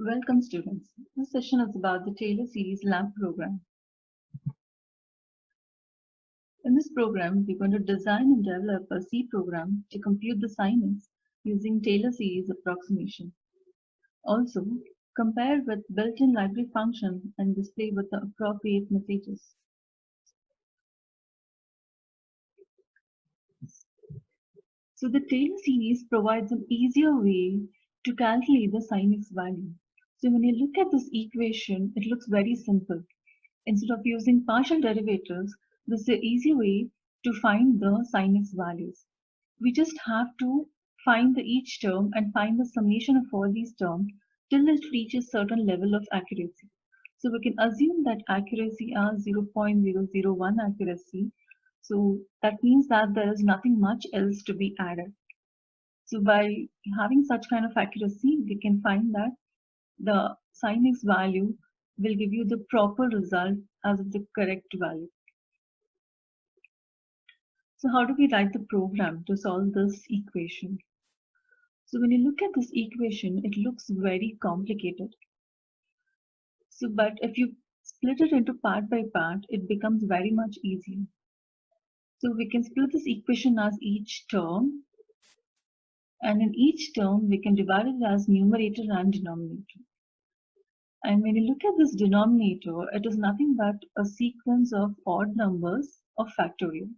Welcome students. This session is about the Taylor series lab program. In this program, we're going to design and develop a C program to compute the sinus using Taylor series approximation. Also, compare with built-in library function and display with the appropriate messages. So the Taylor series provides an easier way to calculate the sin x value. So when you look at this equation, it looks very simple. Instead of using partial derivatives, this is the easy way to find the sin x values. We just have to find each term and find the summation of all these terms till it reaches certain level of accuracy. So we can assume that accuracy as 0.001 accuracy. So that means that there is nothing much else to be added. So by having such kind of accuracy, we can find that the sin x value will give you the proper result as of the correct value. So how do we write the program to solve this equation? So when you look at this equation, it looks very complicated. So but if you split it into part by part, it becomes very much easier. So we can split this equation as each term, and in each term we can divide it as numerator and denominator. And when you look at this denominator, it is nothing but a sequence of odd numbers of factorial.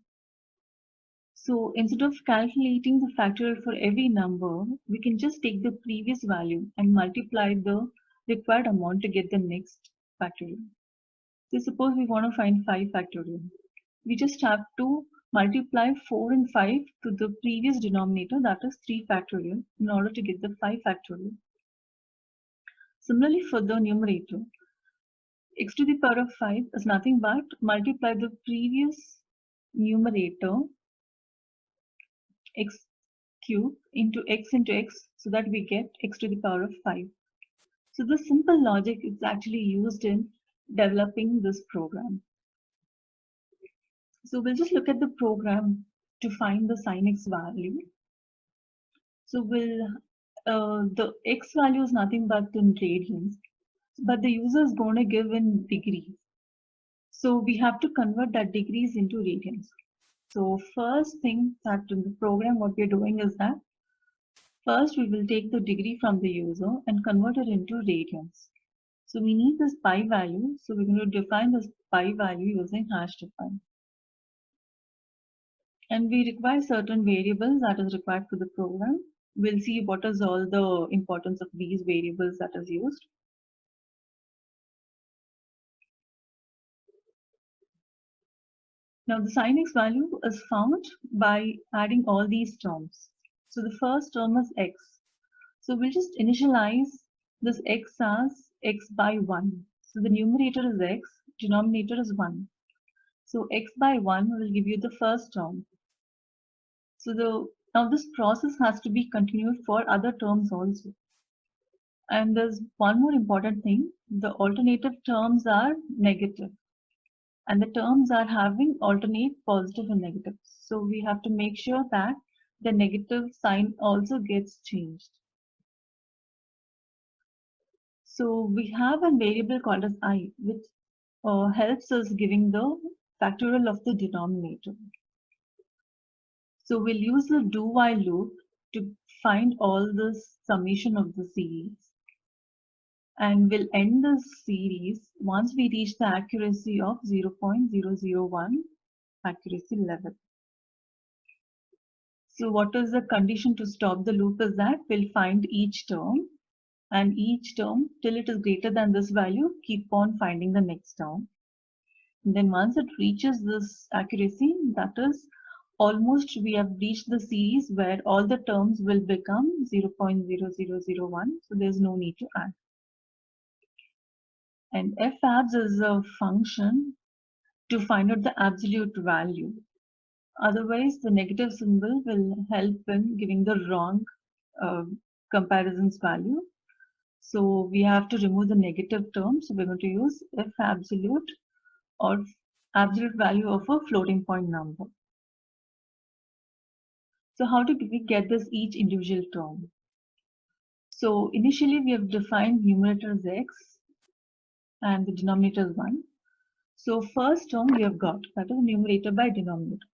So instead of calculating the factorial for every number, we can just take the previous value and multiply the required amount to get the next factorial. So suppose we want to find 5 factorial. We just have to multiply 4 and 5 to the previous denominator, that is 3 factorial, in order to get the 5 factorial. Similarly for the numerator, x to the power of 5 is nothing but multiply the previous numerator x cube into x so that we get x to the power of 5. So this simple logic is actually used in developing this program. So we'll just look at the program to find the sin x value. So the x value is nothing but in radians, but the user is going to give in degrees. So we have to convert that degrees into radians. So first thing that in the program what we're doing is that first we will take the degree from the user and convert it into radians. So we need this pi value, so we're going to define this pi value using hash define. And we require certain variables that is required for the program. We'll see what is all the importance of these variables that is used. Now the sin x value is found by adding all these terms. So the first term is x. So we'll just initialize this x as x by 1. So the numerator is x, denominator is 1. So x by 1 will give you the first term. So now this process has to be continued for other terms also. And there's one more important thing, the alternative terms are negative. And the terms are having alternate positive and negative. So we have to make sure that the negative sign also gets changed. So we have a variable called as I, which helps us giving the factorial of the denominator. So we'll use the do while loop to find all this summation of the series. And we'll end the series once we reach the accuracy of 0.001 accuracy level. So what is the condition to stop the loop is that we'll find each term, and each term till it is greater than this value, keep on finding the next term. And then once it reaches this accuracy, that is almost we have reached the series where all the terms will become 0.0001, so there's no need to add. And f_abs is a function to find out the absolute value. Otherwise, the negative symbol will help in giving the wrong comparisons value. So we have to remove the negative term. So we're going to use f absolute or absolute value of a floating point number. So how do we get this each individual term? So initially we have defined numerator as x and the denominator is 1. So first term we have got, that is numerator by denominator.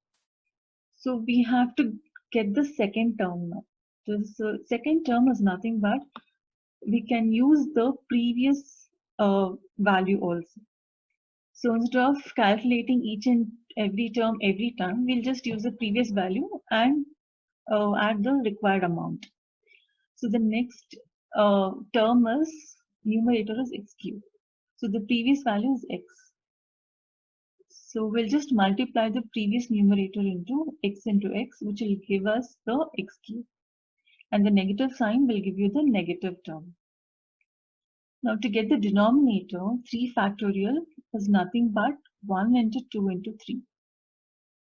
So we have to get the second term now. This second term is nothing but we can use the previous value also. So instead of calculating each and every term every time, we'll just use the previous value and add the required amount. So the next term is numerator is x cube. So the previous value is x. So we'll just multiply the previous numerator into x, which will give us the x cube. And the negative sign will give you the negative term. Now to get the denominator, 3 factorial is nothing but 1 into 2 into 3.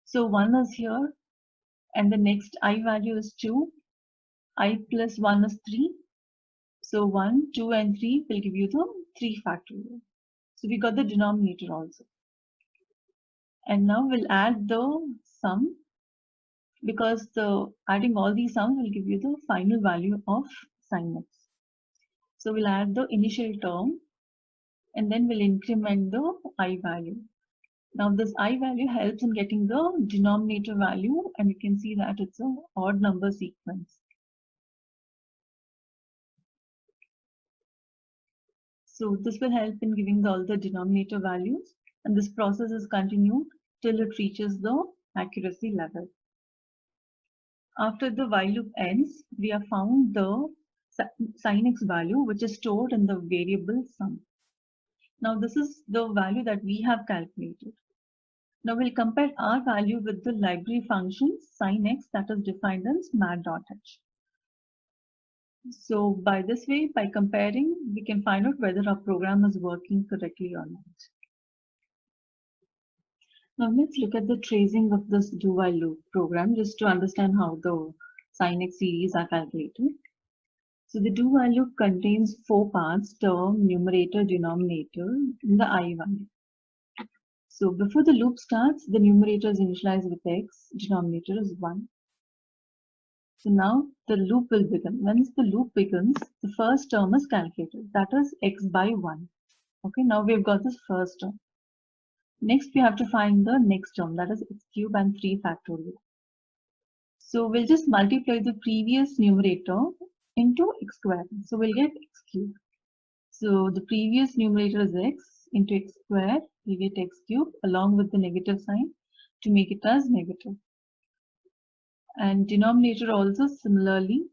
So 1 is here and the next I value is 2. I plus 1 is 3. So 1, 2 and 3 will give you the 3 factorial. So we got the denominator also. And now we'll add the sum, because adding all these sums will give you the final value of sin x. So we'll add the initial term and then we'll increment the I value. Now this I value helps in getting the denominator value, and you can see that it's an odd number sequence. So this will help in giving all the denominator values, and this process is continued till it reaches the accuracy level. After the while loop ends, we have found the sin x value, which is stored in the variable sum. Now this is the value that we have calculated. Now we'll compare our value with the library function sin x that is defined as mat.h. So by this way, by comparing, we can find out whether our program is working correctly or not. Now let's look at the tracing of this do while loop program just to understand how the sin x series are calculated. So the do while loop contains 4 parts: term, numerator, denominator, and the I value. So before the loop starts, the numerator is initialized with x, denominator is 1. So now the loop will begin. Once the loop begins, the first term is calculated, that is x by 1. Okay, now we've got this first term. Next we have to find the next term, that is x cube and 3 factorial. So we'll just multiply the previous numerator into x squared. So we'll get x cube. So the previous numerator is x into x squared, we get x cube along with the negative sign to make it as negative. And denominator also similarly.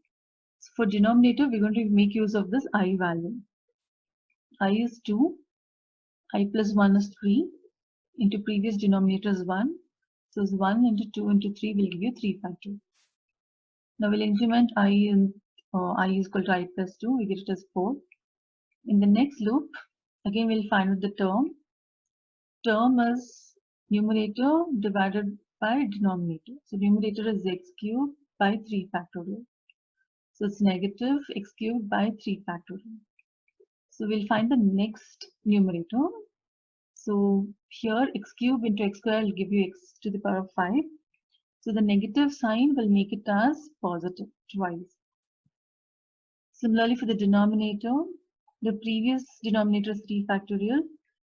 So for denominator, we're going to make use of this I value. I is 2, I plus 1 is 3, into previous denominator is 1. So 1 into 2 into 3 will give you 3 factorial. Now we'll increment I in I is equal to I plus 2, we get it as 4. In the next loop, again we'll find out the term. Term is numerator divided by denominator. So numerator is x cubed by 3 factorial. So it's negative x cubed by 3 factorial. So we'll find the next numerator. So here x cubed into x squared will give you x to the power of 5. So the negative sign will make it as positive twice. Similarly for the denominator, the previous denominator is 3 factorial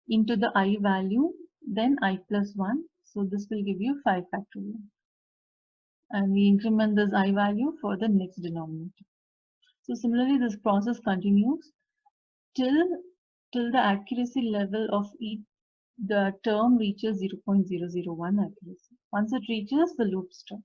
into the I value, then I plus 1. So this will give you 5 factorial. And we increment this I value for the next denominator. So similarly, this process continues till the accuracy level of the term reaches 0.001 accuracy. Once it reaches, the loop stops.